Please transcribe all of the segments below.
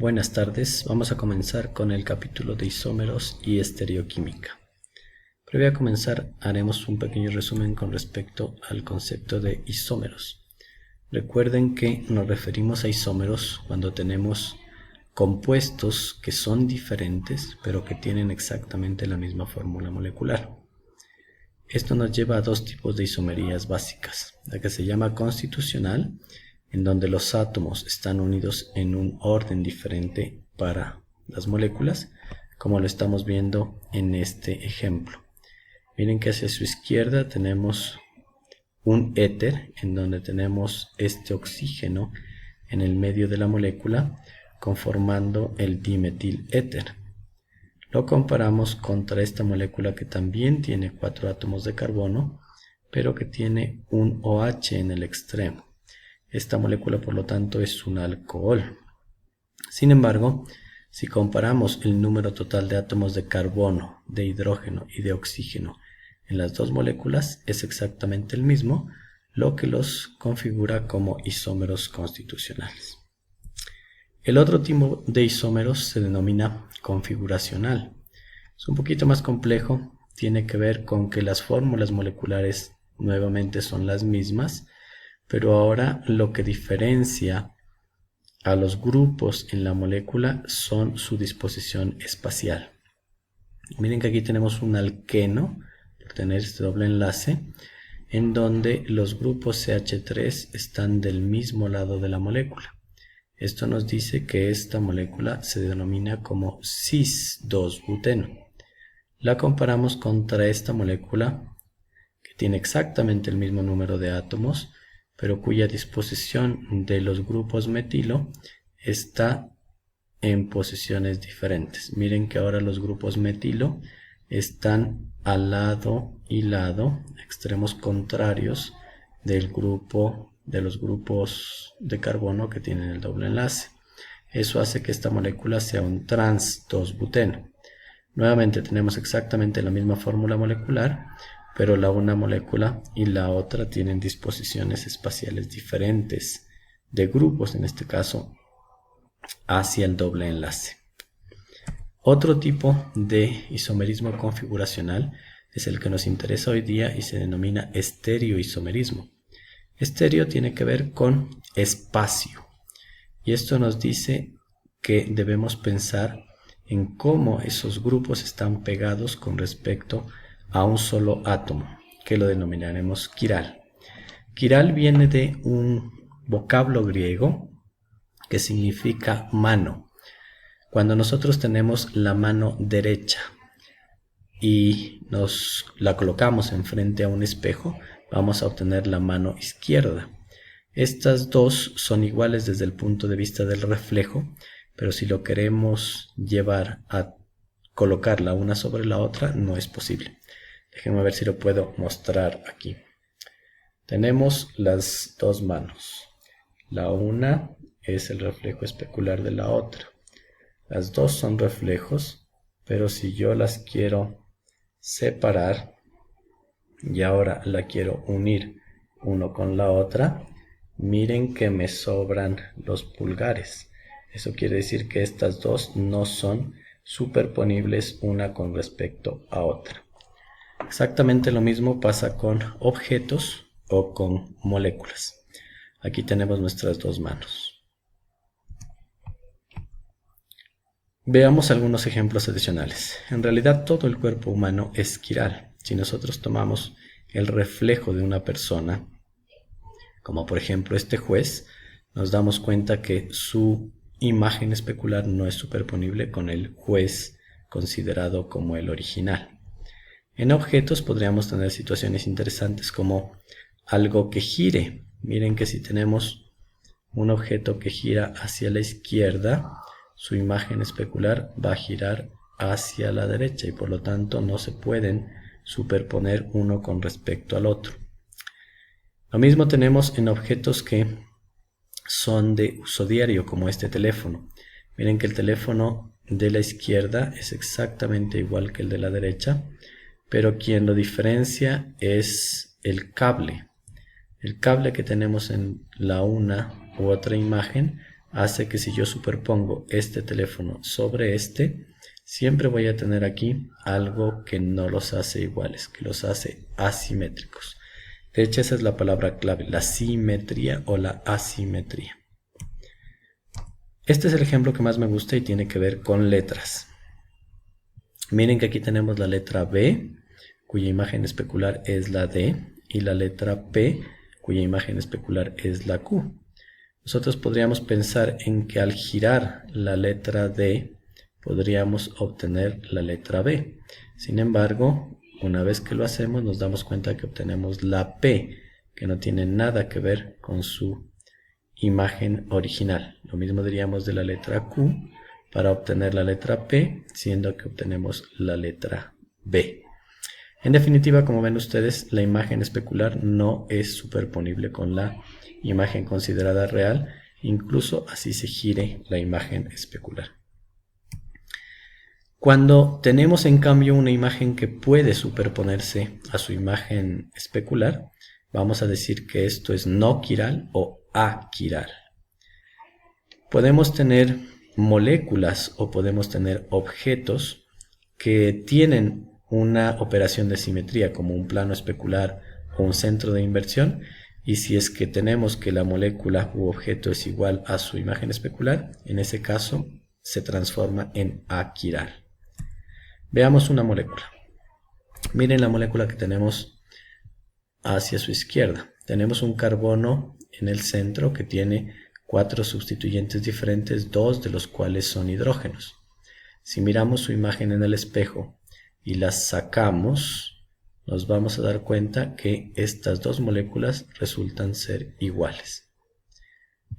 Buenas tardes, vamos a comenzar con el capítulo de isómeros y estereoquímica. Previo a comenzar haremos un pequeño resumen con respecto al concepto de isómeros. Recuerden que nos referimos a isómeros cuando tenemos compuestos que son diferentes pero que tienen exactamente la misma fórmula molecular. Esto nos lleva a dos tipos de isomerías básicas, la que se llama constitucional, en donde los átomos están unidos en un orden diferente para las moléculas, como lo estamos viendo en este ejemplo. Miren que hacia su izquierda tenemos un éter, en donde tenemos este oxígeno en el medio de la molécula, conformando el dimetiléter. Lo comparamos contra esta molécula que también tiene 4 átomos de carbono, pero que tiene un OH en el extremo. Esta molécula, por lo tanto, es un alcohol. Sin embargo, si comparamos el número total de átomos de carbono, de hidrógeno y de oxígeno en las dos moléculas, es exactamente el mismo, lo que los configura como isómeros constitucionales. El otro tipo de isómeros se denomina configuracional. Es un poquito más complejo, tiene que ver con que las fórmulas moleculares nuevamente son las mismas, pero ahora lo que diferencia a los grupos en la molécula son su disposición espacial. Miren que aquí tenemos un alqueno, por tener este doble enlace, en donde los grupos CH3 están del mismo lado de la molécula. Esto nos dice que esta molécula se denomina como cis-2-buteno. La comparamos contra esta molécula que tiene exactamente el mismo número de átomos, pero cuya disposición de los grupos metilo está en posiciones diferentes. Miren que ahora los grupos metilo están al lado y lado, extremos contrarios de los grupos de carbono que tienen el doble enlace. Eso hace que esta molécula sea un trans-2-buteno. Nuevamente tenemos exactamente la misma fórmula molecular, pero la una molécula y la otra tienen disposiciones espaciales diferentes de grupos, en este caso hacia el doble enlace. Otro tipo de isomerismo configuracional es el que nos interesa hoy día y se denomina estereoisomerismo. Estéreo tiene que ver con espacio, y esto nos dice que debemos pensar en cómo esos grupos están pegados con respecto a un solo átomo, que lo denominaremos quiral. Quiral viene de un vocablo griego que significa mano. Cuando nosotros tenemos la mano derecha y nos la colocamos enfrente a un espejo, vamos a obtener la mano izquierda. Estas dos son iguales desde el punto de vista del reflejo, pero si lo queremos llevar a colocarla una sobre la otra, no es posible. Déjenme ver si lo puedo mostrar aquí. Tenemos las dos manos. La una es el reflejo especular de la otra. Las dos son reflejos, pero si yo las quiero separar y ahora la quiero unir uno con la otra, miren que me sobran los pulgares. Eso quiere decir que estas dos no son superponibles una con respecto a otra. Exactamente lo mismo pasa con objetos o con moléculas. Aquí tenemos nuestras dos manos. Veamos algunos ejemplos adicionales. En realidad todo el cuerpo humano es quiral. Si nosotros tomamos el reflejo de una persona, como por ejemplo este juez, nos damos cuenta que su imagen especular no es superponible con el juez considerado como el original. En objetos podríamos tener situaciones interesantes como algo que gire. Miren que si tenemos un objeto que gira hacia la izquierda, su imagen especular va a girar hacia la derecha y por lo tanto no se pueden superponer uno con respecto al otro. Lo mismo tenemos en objetos que son de uso diario, como este teléfono. Miren que el teléfono de la izquierda es exactamente igual que el de la derecha, pero quien lo diferencia es el cable. El cable que tenemos en la una u otra imagen hace que si yo superpongo este teléfono sobre este, siempre voy a tener aquí algo que no los hace iguales, que los hace asimétricos. De hecho, esa es la palabra clave, la simetría o la asimetría. Este es el ejemplo que más me gusta y tiene que ver con letras. Miren que aquí tenemos la letra B, cuya imagen especular es la D, y la letra P, cuya imagen especular es la Q. Nosotros podríamos pensar en que al girar la letra D, podríamos obtener la letra B. Sin embargo, una vez que lo hacemos, nos damos cuenta que obtenemos la P, que no tiene nada que ver con su imagen original. Lo mismo diríamos de la letra Q para obtener la letra P, siendo que obtenemos la letra B. En definitiva, como ven ustedes, la imagen especular no es superponible con la imagen considerada real, incluso así se gire la imagen especular. Cuando tenemos en cambio una imagen que puede superponerse a su imagen especular, vamos a decir que esto es no quiral o aquiral. Podemos tener moléculas o podemos tener objetos que tienen una operación de simetría como un plano especular o un centro de inversión, y si es que tenemos que la molécula u objeto es igual a su imagen especular, en ese caso se transforma en aquiral. Veamos una molécula. Miren la molécula que tenemos hacia su izquierda. Tenemos un carbono en el centro que tiene 4 sustituyentes diferentes, 2 de los cuales son hidrógenos. Si miramos su imagen en el espejo y la sacamos, nos vamos a dar cuenta que estas dos moléculas resultan ser iguales.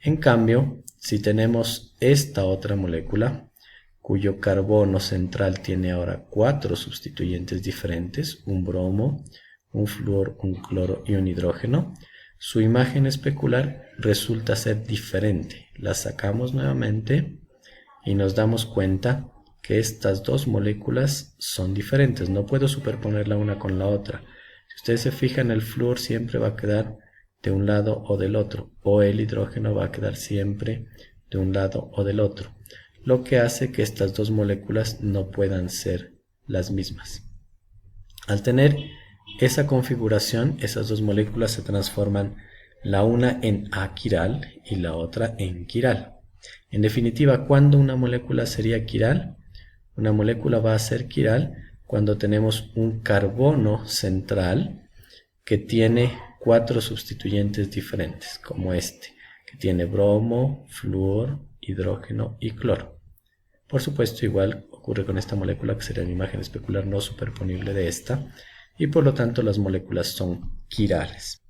En cambio, si tenemos esta otra molécula, cuyo carbono central tiene ahora 4 sustituyentes diferentes, un bromo, un flúor, un cloro y un hidrógeno, su imagen especular resulta ser diferente. La sacamos nuevamente y nos damos cuenta que estas dos moléculas son diferentes. No puedo superponer la una con la otra. Si ustedes se fijan, el flúor siempre va a quedar de un lado o del otro, o el hidrógeno va a quedar siempre de un lado o del otro, lo que hace que estas dos moléculas no puedan ser las mismas. Al tener esa configuración, esas dos moléculas se transforman la una en aquiral y la otra en quiral. En definitiva, ¿cuándo una molécula sería quiral? Una molécula va a ser quiral cuando tenemos un carbono central que tiene 4 sustituyentes diferentes, como este, que tiene bromo, flúor, hidrógeno y cloro. Por supuesto, igual ocurre con esta molécula, que sería una imagen especular no superponible de esta, y por lo tanto las moléculas son quirales.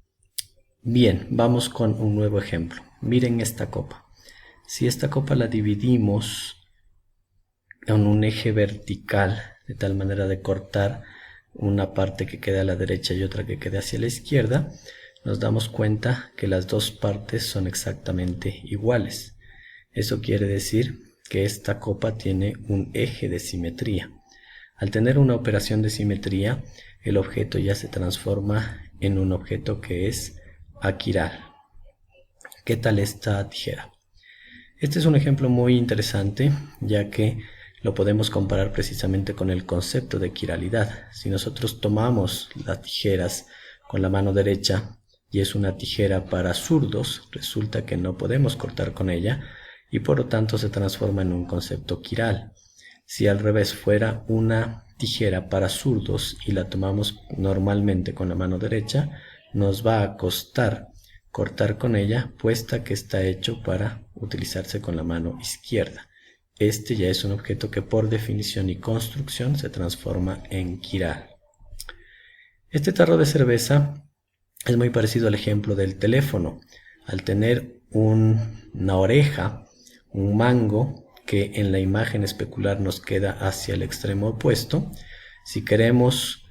Bien, vamos con un nuevo ejemplo. Miren esta copa. Si esta copa la dividimos en un eje vertical, de tal manera de cortar una parte que quede a la derecha y otra que quede hacia la izquierda, nos damos cuenta que las dos partes son exactamente iguales. Eso quiere decir que esta copa tiene un eje de simetría. Al tener una operación de simetría, el objeto ya se transforma en un objeto que es aquiral. ¿Qué tal esta tijera? Este es un ejemplo muy interesante, ya que lo podemos comparar precisamente con el concepto de quiralidad. Si nosotros tomamos las tijeras con la mano derecha y es una tijera para zurdos, resulta que no podemos cortar con ella y por lo tanto se transforma en un concepto quiral. Si al revés fuera una tijera para zurdos y la tomamos normalmente con la mano derecha, nos va a costar cortar con ella, puesta que está hecho para utilizarse con la mano izquierda. Este ya es un objeto que por definición y construcción se transforma en quiral. Este tarro de cerveza es muy parecido al ejemplo del teléfono. Al tener una oreja, un mango, que en la imagen especular nos queda hacia el extremo opuesto, si queremos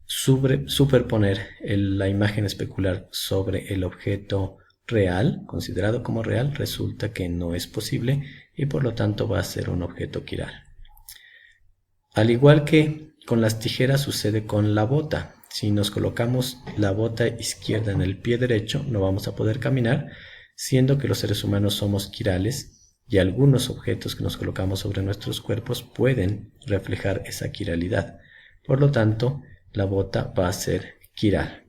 superponer la imagen especular sobre el objeto real, considerado como real, resulta que no es posible y por lo tanto va a ser un objeto quiral. Al igual que con las tijeras sucede con la bota. Si nos colocamos la bota izquierda en el pie derecho, no vamos a poder caminar. siendo que los seres humanos somos quirales y algunos objetos que nos colocamos sobre nuestros cuerpos pueden reflejar esa quiralidad. Por lo tanto, la bota va a ser quiral.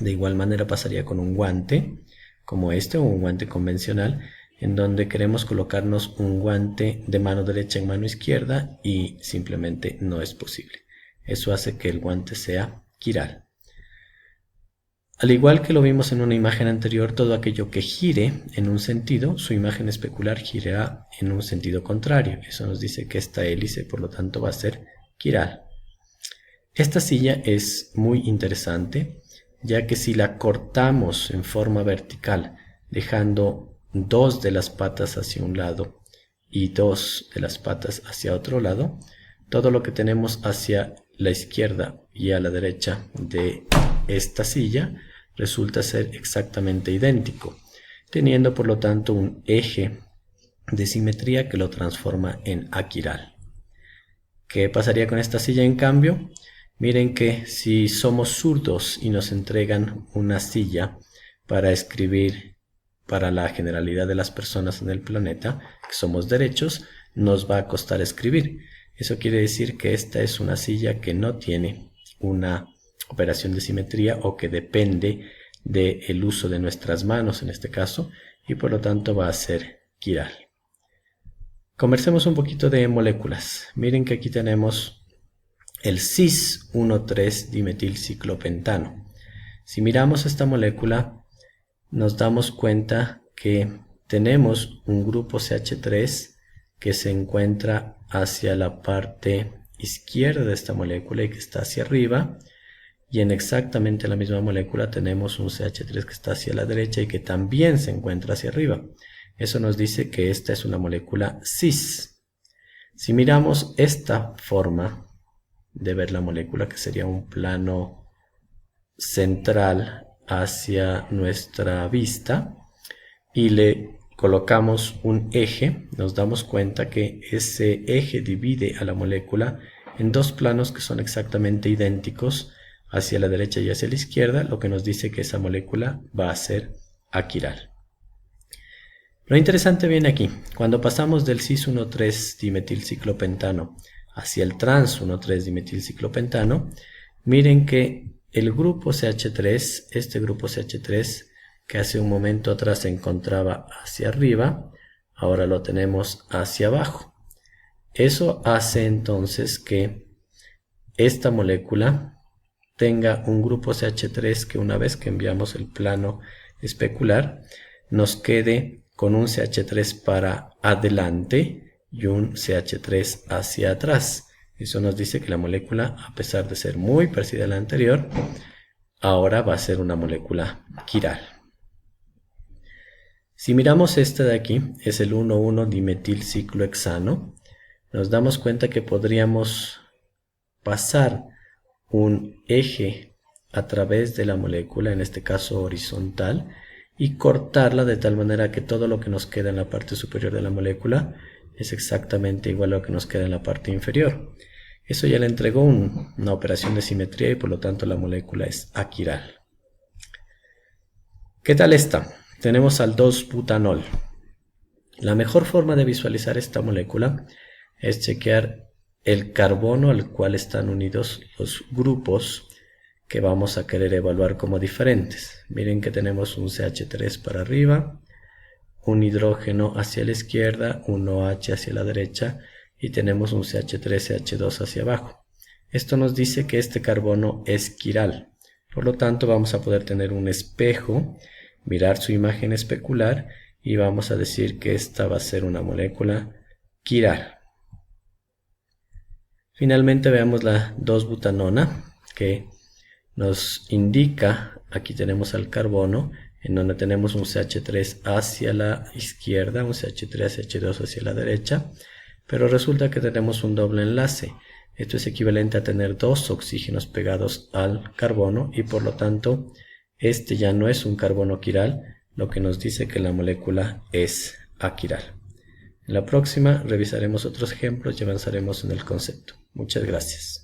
De igual manera pasaría con un guante, como este o un guante convencional, en donde queremos colocarnos un guante de mano derecha en mano izquierda y simplemente no es posible. Eso hace que el guante sea quiral. Al igual que lo vimos en una imagen anterior, todo aquello que gire en un sentido, su imagen especular girará en un sentido contrario. Eso nos dice que esta hélice, por lo tanto, va a ser quiral. Esta silla es muy interesante, ya que si la cortamos en forma vertical, dejando dos de las patas hacia un lado y dos de las patas hacia otro lado, todo lo que tenemos hacia la izquierda y a la derecha de esta silla resulta ser exactamente idéntico, teniendo por lo tanto un eje de simetría que lo transforma en aquiral. ¿Qué pasaría con esta silla en cambio? Miren que si somos zurdos y nos entregan una silla para escribir para la generalidad de las personas en el planeta, que somos derechos, nos va a costar escribir. Eso quiere decir que esta es una silla que no tiene una operación de simetría o que depende del uso de nuestras manos en este caso, y por lo tanto va a ser quiral. Conversemos un poquito de moléculas. Miren que aquí tenemos el cis 1,3-dimetilciclopentano. Si miramos esta molécula, nos damos cuenta que tenemos un grupo CH3 que se encuentra hacia la parte izquierda de esta molécula y que está hacia arriba, y en exactamente la misma molécula tenemos un CH3 que está hacia la derecha y que también se encuentra hacia arriba. Eso nos dice que esta es una molécula cis. Si miramos esta forma de ver la molécula, que sería un plano central hacia nuestra vista, y le colocamos un eje, nos damos cuenta que ese eje divide a la molécula en dos planos que son exactamente idénticos hacia la derecha y hacia la izquierda, lo que nos dice que esa molécula va a ser aquiral. Lo interesante viene aquí. Cuando pasamos del cis 1,3-dimetilciclopentano hacia el trans 1,3-dimetilciclopentano, miren que el grupo CH3, este grupo CH3 que hace un momento atrás se encontraba hacia arriba, ahora lo tenemos hacia abajo. Eso hace entonces que esta molécula tenga un grupo CH3 que, una vez que enviamos el plano especular, nos quede con un CH3 para adelante y un CH3 hacia atrás. Eso nos dice que la molécula, a pesar de ser muy parecida a la anterior, ahora va a ser una molécula quiral. Si miramos esta de aquí, es el 1,1-dimetilciclohexano, nos damos cuenta que podríamos pasar un eje a través de la molécula, en este caso horizontal, y cortarla de tal manera que todo lo que nos queda en la parte superior de la molécula es exactamente igual a lo que nos queda en la parte inferior. Eso ya le entregó una operación de simetría y por lo tanto la molécula es aquiral. ¿Qué tal esta? Tenemos al 2-butanol. La mejor forma de visualizar esta molécula es chequear el carbono al cual están unidos los grupos que vamos a querer evaluar como diferentes. Miren que tenemos un CH3 para arriba, un hidrógeno hacia la izquierda, un OH hacia la derecha y tenemos un CH3, CH2 hacia abajo. Esto nos dice que este carbono es quiral. Por lo tanto, vamos a poder tener un espejo, mirar su imagen especular y vamos a decir que esta va a ser una molécula quiral. Finalmente veamos la 2-butanona, que nos indica, aquí tenemos al carbono, en donde tenemos un CH3 hacia la izquierda, un CH3, CH2 hacia la derecha, pero resulta que tenemos un doble enlace. Esto es equivalente a tener dos oxígenos pegados al carbono y por lo tanto este ya no es un carbono quiral, lo que nos dice que la molécula es aquiral. En la próxima revisaremos otros ejemplos y avanzaremos en el concepto. Muchas gracias.